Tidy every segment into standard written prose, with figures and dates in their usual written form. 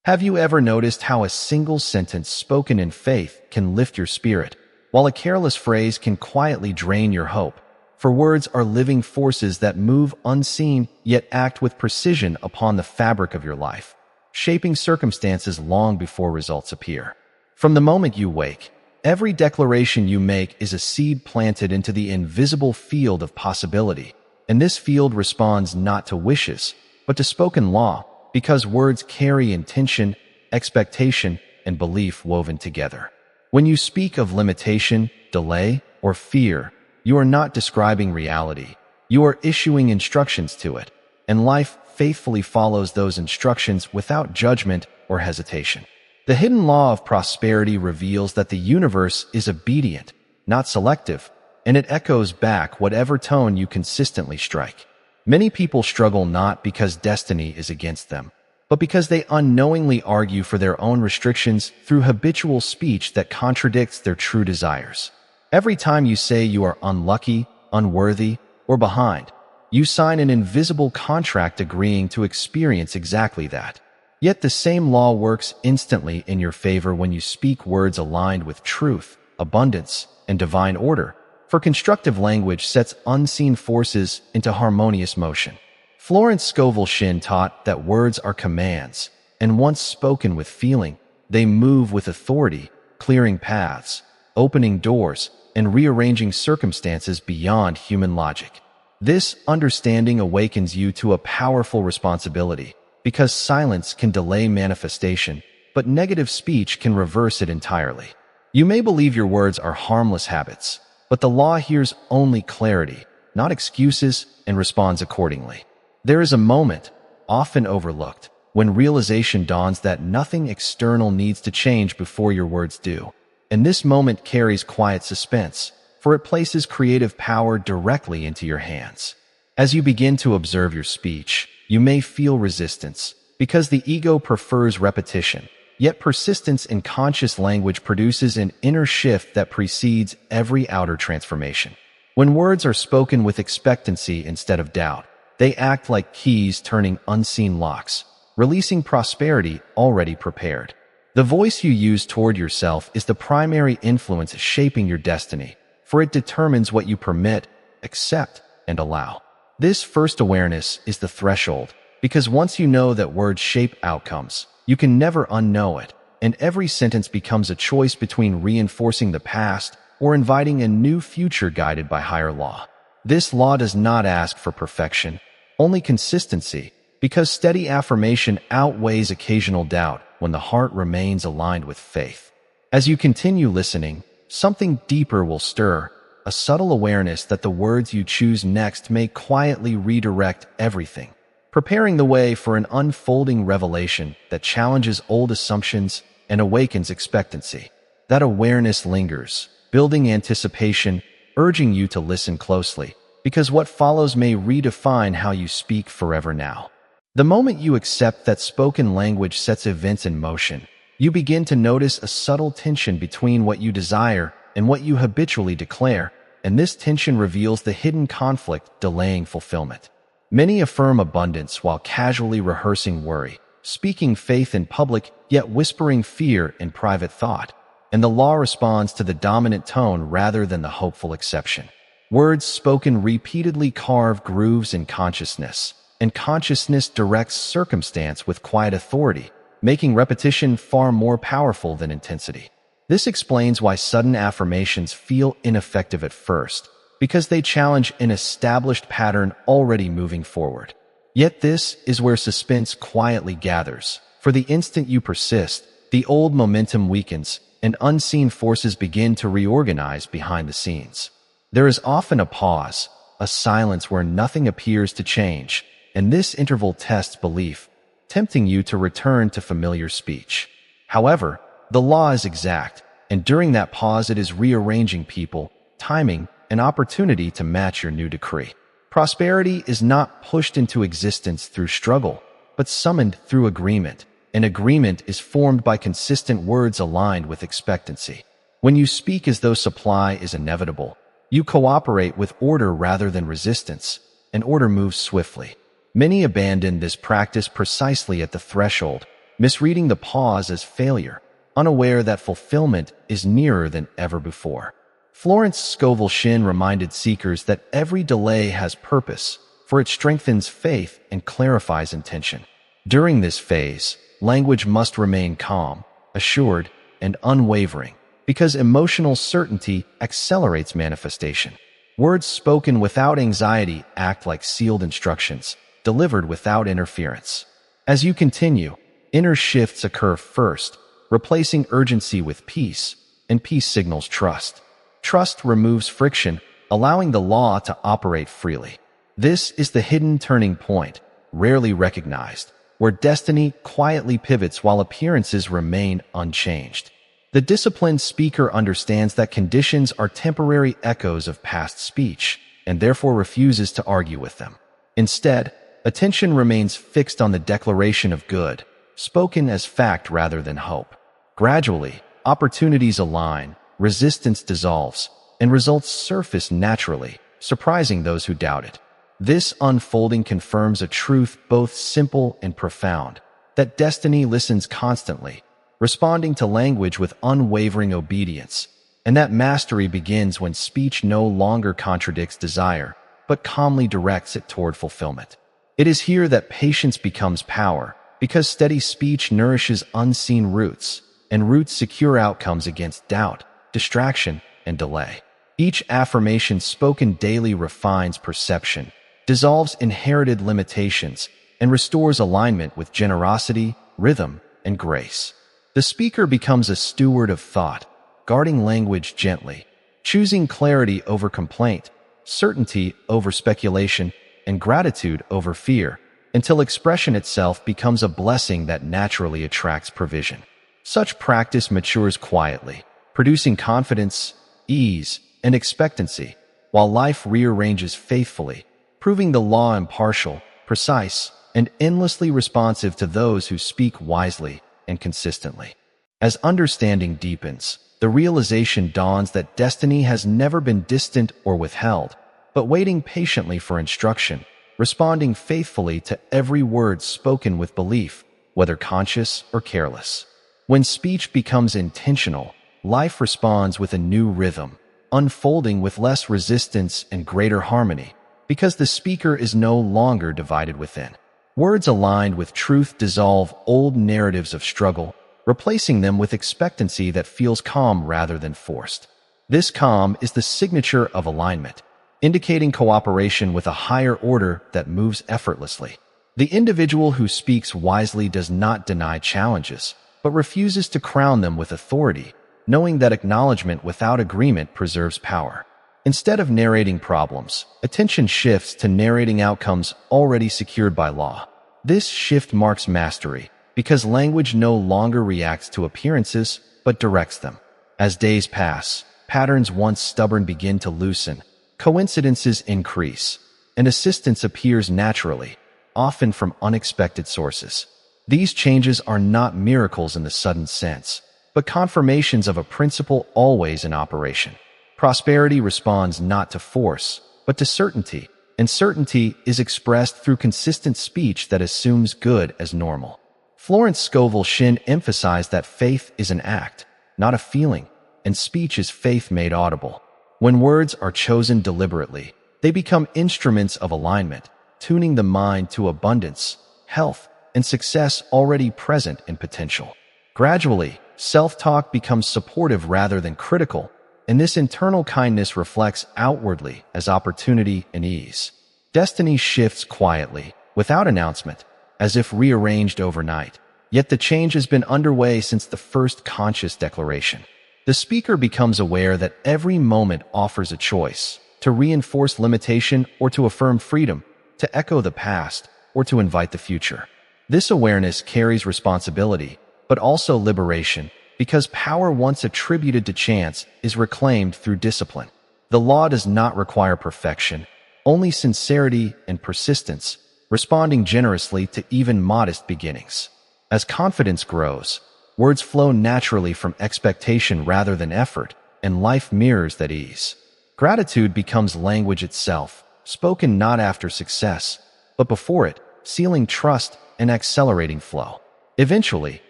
Have you ever noticed how a single sentence spoken in faith can lift your spirit, while a careless phrase can quietly drain your hope? For words are living forces that move unseen yet act with precision upon the fabric of your life, shaping circumstances long before results appear. From the moment you wake, every declaration you make is a seed planted into the invisible field of possibility, and this field responds not to wishes, but to spoken law, because words carry intention, expectation, and belief woven together. When you speak of limitation, delay, or fear, you are not describing reality. You are issuing instructions to it, and life faithfully follows those instructions without judgment or hesitation. The hidden law of prosperity reveals that the universe is obedient, not selective, and it echoes back whatever tone you consistently strike. Many people struggle not because destiny is against them, but because they unknowingly argue for their own restrictions through habitual speech that contradicts their true desires. Every time you say you are unlucky, unworthy, or behind, you sign an invisible contract agreeing to experience exactly that. Yet the same law works instantly in your favor when you speak words aligned with truth, abundance, and divine order, for constructive language sets unseen forces into harmonious motion. Florence Scovel Shinn taught that words are commands, and once spoken with feeling, they move with authority, clearing paths, opening doors, and rearranging circumstances beyond human logic. This understanding awakens you to a powerful responsibility, because silence can delay manifestation, but negative speech can reverse it entirely. You may believe your words are harmless habits, but the law hears only clarity, not excuses, and responds accordingly. There is a moment, often overlooked, when realization dawns that nothing external needs to change before your words do. And this moment carries quiet suspense, for it places creative power directly into your hands. As you begin to observe your speech, you may feel resistance, because the ego prefers repetition, yet persistence in conscious language produces an inner shift that precedes every outer transformation. When words are spoken with expectancy instead of doubt, they act like keys turning unseen locks, releasing prosperity already prepared. The voice you use toward yourself is the primary influence shaping your destiny, for it determines what you permit, accept, and allow. This first awareness is the threshold, because once you know that words shape outcomes, you can never unknow it, and every sentence becomes a choice between reinforcing the past or inviting a new future guided by higher law. This law does not ask for perfection, only consistency, because steady affirmation outweighs occasional doubt when the heart remains aligned with faith. As you continue listening, something deeper will stir, a subtle awareness that the words you choose next may quietly redirect everything, preparing the way for an unfolding revelation that challenges old assumptions and awakens expectancy. That awareness lingers, building anticipation, urging you to listen closely, because what follows may redefine how you speak forever now. The moment you accept that spoken language sets events in motion, you begin to notice a subtle tension between what you desire and what you habitually declare, and this tension reveals the hidden conflict delaying fulfillment. Many affirm abundance while casually rehearsing worry, speaking faith in public yet whispering fear in private thought, and the law responds to the dominant tone rather than the hopeful exception. Words spoken repeatedly carve grooves in consciousness, and consciousness directs circumstance with quiet authority, making repetition far more powerful than intensity. This explains why sudden affirmations feel ineffective at first, because they challenge an established pattern already moving forward. Yet this is where suspense quietly gathers. For the instant you persist, the old momentum weakens, and unseen forces begin to reorganize behind the scenes. There is often a pause, a silence where nothing appears to change, and this interval tests belief, tempting you to return to familiar speech. However, the law is exact, and during that pause it is rearranging people, timing, and opportunity to match your new decree. Prosperity is not pushed into existence through struggle, but summoned through agreement, and agreement is formed by consistent words aligned with expectancy. When you speak as though supply is inevitable, you cooperate with order rather than resistance, and order moves swiftly. Many abandon this practice precisely at the threshold, misreading the pause as failure, unaware that fulfillment is nearer than ever before. Florence Scovel Shinn reminded seekers that every delay has purpose, for it strengthens faith and clarifies intention. During this phase, language must remain calm, assured, and unwavering, because emotional certainty accelerates manifestation. Words spoken without anxiety act like sealed instructions, delivered without interference. As you continue, inner shifts occur first, replacing urgency with peace, and peace signals trust. Trust removes friction, allowing the law to operate freely. This is the hidden turning point, rarely recognized, where destiny quietly pivots while appearances remain unchanged. The disciplined speaker understands that conditions are temporary echoes of past speech, and therefore refuses to argue with them. Instead, attention remains fixed on the declaration of good, spoken as fact rather than hope. Gradually, opportunities align, resistance dissolves, and results surface naturally, surprising those who doubt it. This unfolding confirms a truth both simple and profound, that destiny listens constantly, responding to language with unwavering obedience, and that mastery begins when speech no longer contradicts desire, but calmly directs it toward fulfillment. It is here that patience becomes power, because steady speech nourishes unseen roots, and roots secure outcomes against doubt, distraction, and delay. Each affirmation spoken daily refines perception, dissolves inherited limitations, and restores alignment with generosity, rhythm, and grace. The speaker becomes a steward of thought, guarding language gently, choosing clarity over complaint, certainty over speculation, and gratitude over fear, until expression itself becomes a blessing that naturally attracts provision. Such practice matures quietly, producing confidence, ease, and expectancy, while life rearranges faithfully, proving the law impartial, precise, and endlessly responsive to those who speak wisely and consistently. As understanding deepens, the realization dawns that destiny has never been distant or withheld, but waiting patiently for instruction, responding faithfully to every word spoken with belief, whether conscious or careless. When speech becomes intentional, life responds with a new rhythm, unfolding with less resistance and greater harmony, because the speaker is no longer divided within. Words aligned with truth dissolve old narratives of struggle, replacing them with expectancy that feels calm rather than forced. This calm is the signature of alignment, indicating cooperation with a higher order that moves effortlessly. The individual who speaks wisely does not deny challenges, but refuses to crown them with authority, knowing that acknowledgement without agreement preserves power. Instead of narrating problems, attention shifts to narrating outcomes already secured by law. This shift marks mastery, because language no longer reacts to appearances, but directs them. As days pass, patterns once stubborn begin to loosen, coincidences increase, and assistance appears naturally, often from unexpected sources. These changes are not miracles in the sudden sense, but confirmations of a principle always in operation. Prosperity responds not to force, but to certainty, and certainty is expressed through consistent speech that assumes good as normal. Florence Scovel Shinn emphasized that faith is an act, not a feeling, and speech is faith made audible. When words are chosen deliberately, they become instruments of alignment, tuning the mind to abundance, health, and success already present in potential. Gradually, self-talk becomes supportive rather than critical, and this internal kindness reflects outwardly as opportunity and ease. Destiny shifts quietly, without announcement, as if rearranged overnight, yet the change has been underway since the first conscious declaration. The speaker becomes aware that every moment offers a choice, to reinforce limitation or to affirm freedom, to echo the past or to invite the future. This awareness carries responsibility, but also liberation, because power once attributed to chance is reclaimed through discipline. The law does not require perfection, only sincerity and persistence, responding generously to even modest beginnings. As confidence grows, words flow naturally from expectation rather than effort, and life mirrors that ease. Gratitude becomes language itself, spoken not after success, but before it, sealing trust and accelerating flow. Eventually,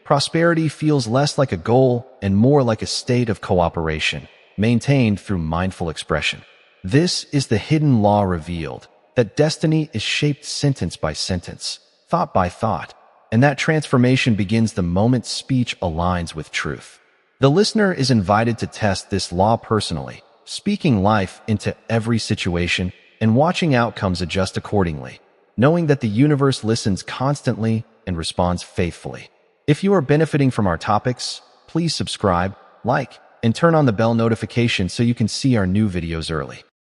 prosperity feels less like a goal and more like a state of cooperation, maintained through mindful expression. This is the hidden law revealed, that destiny is shaped sentence by sentence, thought by thought, and that transformation begins the moment speech aligns with truth. The listener is invited to test this law personally, speaking life into every situation and watching outcomes adjust accordingly, knowing that the universe listens constantly and responds faithfully. If you are benefiting from our topics, please subscribe, like, and turn on the bell notification so you can see our new videos early.